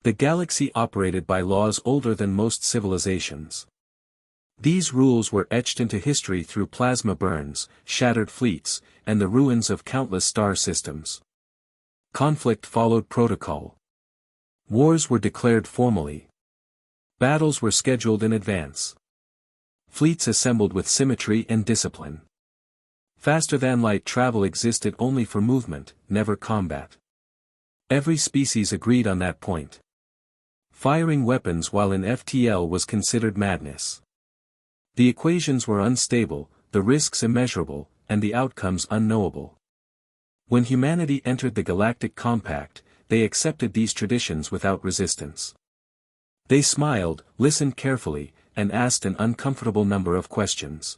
The galaxy operated by laws older than most civilizations. These rules were etched into history through plasma burns, shattered fleets, and the ruins of countless star systems. Conflict followed protocol. Wars were declared formally. Battles were scheduled in advance. Fleets assembled with symmetry and discipline. Faster-than-light travel existed only for movement, never combat. Every species agreed on that point. Firing weapons while in FTL was considered madness. The equations were unstable, the risks immeasurable, and the outcomes unknowable. When humanity entered the Galactic Compact, they accepted these traditions without resistance. They smiled, listened carefully, and asked an uncomfortable number of questions.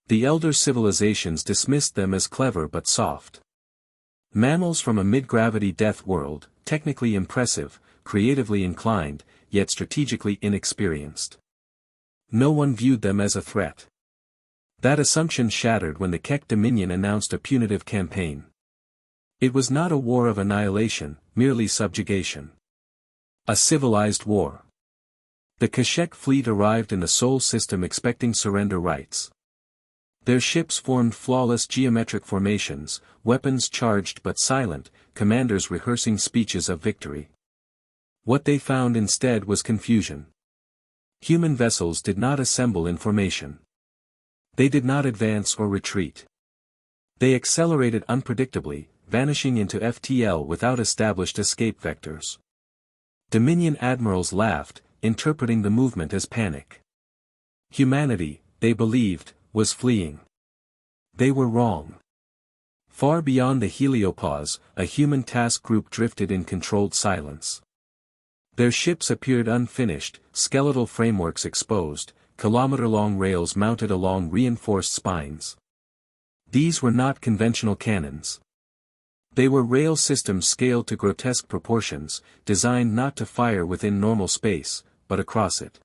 The elder civilizations dismissed them as clever but soft. Mammals from a mid-gravity death world, technically impressive, creatively inclined, yet strategically inexperienced. No one viewed them as a threat. That assumption shattered when the Kek Dominion announced a punitive campaign. It was not a war of annihilation, merely subjugation. A civilized war. The Kashyyyk fleet arrived in the Sol system expecting surrender rights. Their ships formed flawless geometric formations, weapons charged but silent, commanders rehearsing speeches of victory. What they found instead was confusion. Human vessels did not assemble in formation. They did not advance or retreat. They accelerated unpredictably, vanishing into FTL without established escape vectors. Dominion admirals laughed, interpreting the movement as panic. Humanity, they believed, was fleeing. They were wrong. Far beyond the heliopause, a human task group drifted in controlled silence. Their ships appeared unfinished, skeletal frameworks exposed, kilometer-long rails mounted along reinforced spines. These were not conventional cannons. They were rail systems scaled to grotesque proportions, designed not to fire within normal space, but across it.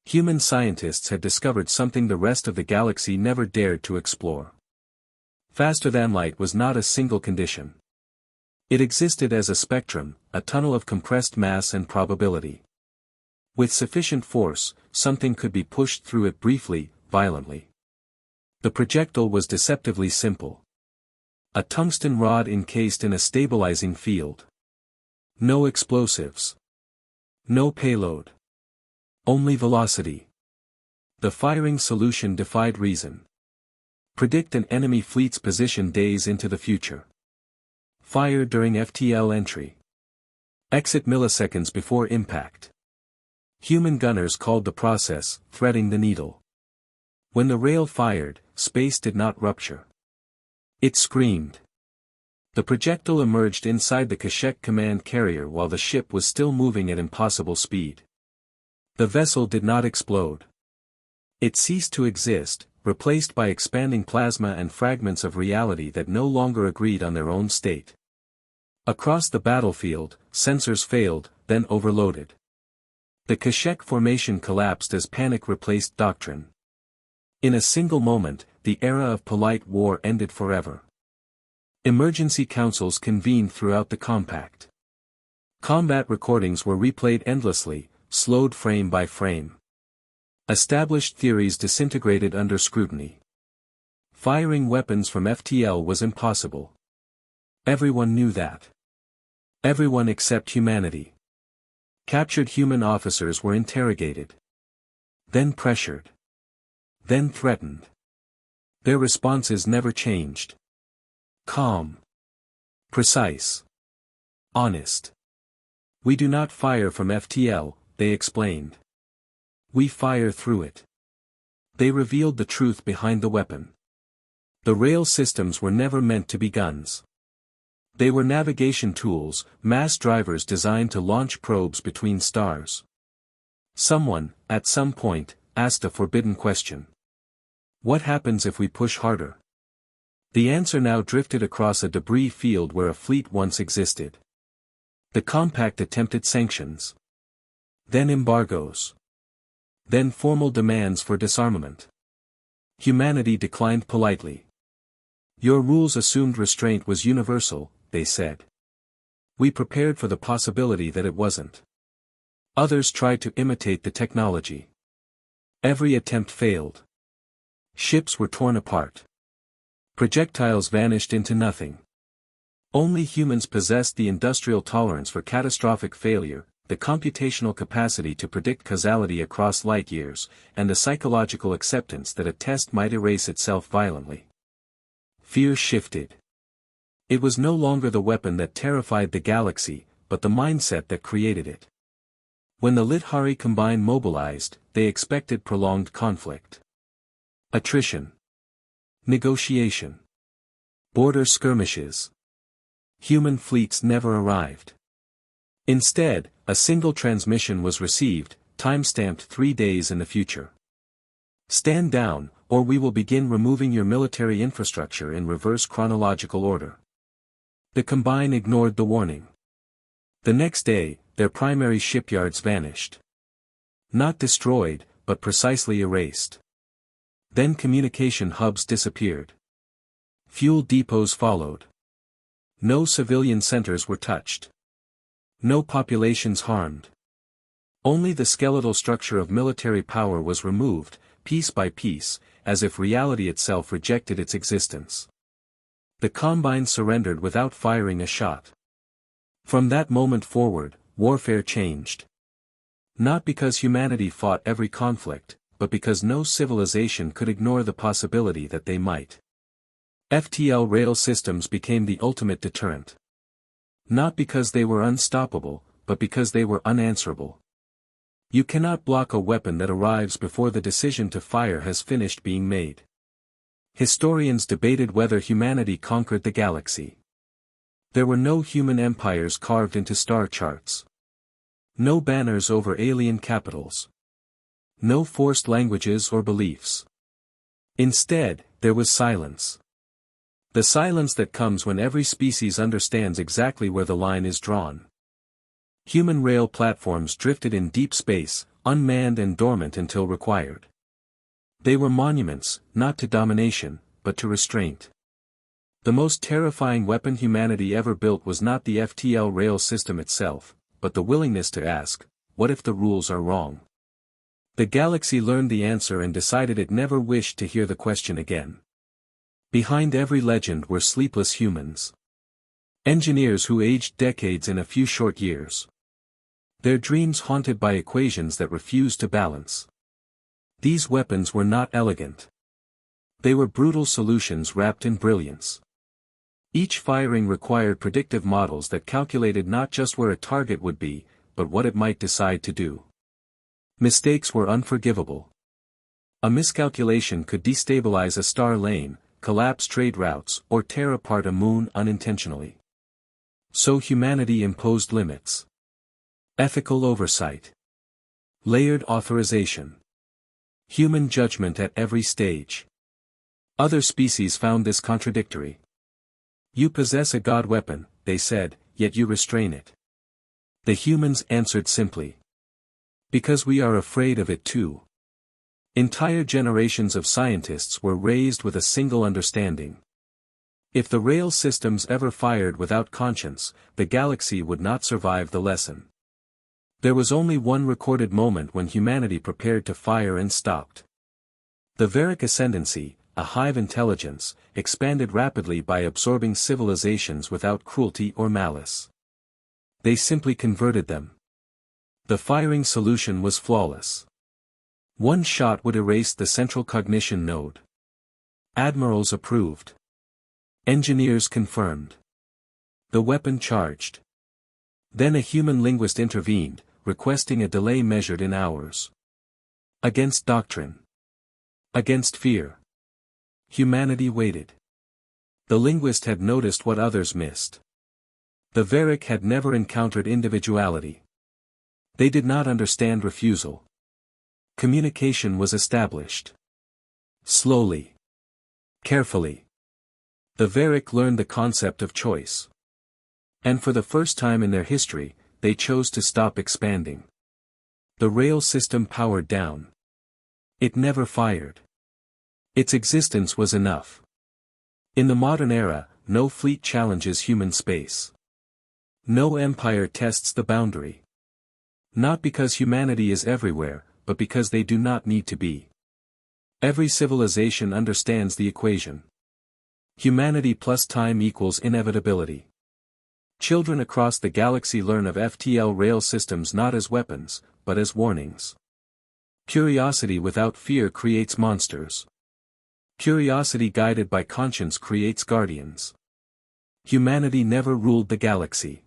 Human scientists had discovered something the rest of the galaxy never dared to explore. Faster-than-light was not a single condition. It existed as a spectrum, a tunnel of compressed mass and probability. With sufficient force, something could be pushed through it briefly, violently. The projectile was deceptively simple. A tungsten rod encased in a stabilizing field. No explosives. No payload. Only velocity. The firing solution defied reason. Predict an enemy fleet's position days into the future. Fire during FTL entry. Exit milliseconds before impact. Human gunners called the process, threading the needle. When the rail fired, space did not rupture. It screamed. The projectile emerged inside the Kashyyyk command carrier while the ship was still moving at impossible speed. The vessel did not explode. It ceased to exist, replaced by expanding plasma and fragments of reality that no longer agreed on their own state. Across the battlefield, sensors failed, then overloaded. The Kashyyyk formation collapsed as panic replaced doctrine. In a single moment, the era of polite war ended forever. Emergency councils convened throughout the compact. Combat recordings were replayed endlessly, slowed frame by frame. Established theories disintegrated under scrutiny. Firing weapons from FTL was impossible. Everyone knew that. Everyone except humanity. Captured human officers were interrogated. Then pressured. Then threatened. Their responses never changed. Calm. Precise. Honest. We do not fire from FTL, they explained. We fire through it. They revealed the truth behind the weapon. The rail systems were never meant to be guns. They were navigation tools, mass drivers designed to launch probes between stars. Someone, at some point, asked a forbidden question. What happens if we push harder? The answer now drifted across a debris field where a fleet once existed. The compact attempted sanctions. Then embargoes. Then formal demands for disarmament. Humanity declined politely. Your rules assumed restraint was universal, they said. We prepared for the possibility that it wasn't. Others tried to imitate the technology. Every attempt failed. Ships were torn apart. Projectiles vanished into nothing. Only humans possessed the industrial tolerance for catastrophic failure, the computational capacity to predict causality across light years, and the psychological acceptance that a test might erase itself violently. Fear shifted. It was no longer the weapon that terrified the galaxy, but the mindset that created it. When the Lithari Combine mobilized, they expected prolonged conflict. Attrition. Negotiation. Border skirmishes. Human fleets never arrived. Instead, a single transmission was received, time-stamped 3 days in the future. Stand down, or we will begin removing your military infrastructure in reverse chronological order. The Combine ignored the warning. The next day, their primary shipyards vanished. Not destroyed, but precisely erased. Then communication hubs disappeared. Fuel depots followed. No civilian centers were touched. No populations harmed. Only the skeletal structure of military power was removed, piece by piece, as if reality itself rejected its existence. The Combine surrendered without firing a shot. From that moment forward, warfare changed. Not because humanity fought every conflict, but because no civilization could ignore the possibility that they might. FTL rail systems became the ultimate deterrent. Not because they were unstoppable, but because they were unanswerable. You cannot block a weapon that arrives before the decision to fire has finished being made. Historians debated whether humanity conquered the galaxy. There were no human empires carved into star charts. No banners over alien capitals. No forced languages or beliefs. Instead, there was silence. The silence that comes when every species understands exactly where the line is drawn. Human rail platforms drifted in deep space, unmanned and dormant until required. They were monuments, not to domination, but to restraint. The most terrifying weapon humanity ever built was not the FTL rail system itself, but the willingness to ask, what if the rules are wrong? The galaxy learned the answer and decided it never wished to hear the question again. Behind every legend were sleepless humans. Engineers who aged decades in a few short years. Their dreams haunted by equations that refused to balance. These weapons were not elegant. They were brutal solutions wrapped in brilliance. Each firing required predictive models that calculated not just where a target would be, but what it might decide to do. Mistakes were unforgivable. A miscalculation could destabilize a star lane, collapse trade routes, or tear apart a moon unintentionally. So humanity imposed limits. Ethical oversight. Layered authorization. Human judgment at every stage. Other species found this contradictory. You possess a god weapon, they said, yet you restrain it. The humans answered simply. Because we are afraid of it too. Entire generations of scientists were raised with a single understanding. If the rail systems ever fired without conscience, the galaxy would not survive the lesson. There was only one recorded moment when humanity prepared to fire and stopped. The Varick Ascendancy, a hive intelligence, expanded rapidly by absorbing civilizations without cruelty or malice. They simply converted them. The firing solution was flawless. One shot would erase the central cognition node. Admirals approved. Engineers confirmed. The weapon charged. Then a human linguist intervened, requesting a delay measured in hours. Against doctrine. Against fear. Humanity waited. The linguist had noticed what others missed. The Varick had never encountered individuality. They did not understand refusal. Communication was established. Slowly. Carefully. The Varick learned the concept of choice. And for the first time in their history, they chose to stop expanding. The rail system powered down. It never fired. Its existence was enough. In the modern era, no fleet challenges human space. No empire tests the boundary. Not because humanity is everywhere, but because they do not need to be. Every civilization understands the equation. Humanity plus time equals inevitability. Children across the galaxy learn of FTL rail systems not as weapons, but as warnings. Curiosity without fear creates monsters. Curiosity guided by conscience creates guardians. Humanity never ruled the galaxy.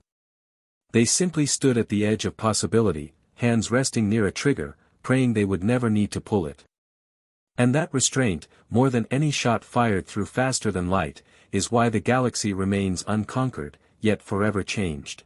They simply stood at the edge of possibility, hands resting near a trigger, praying they would never need to pull it. And that restraint, more than any shot fired through faster than light, is why the galaxy remains unconquered, yet forever changed.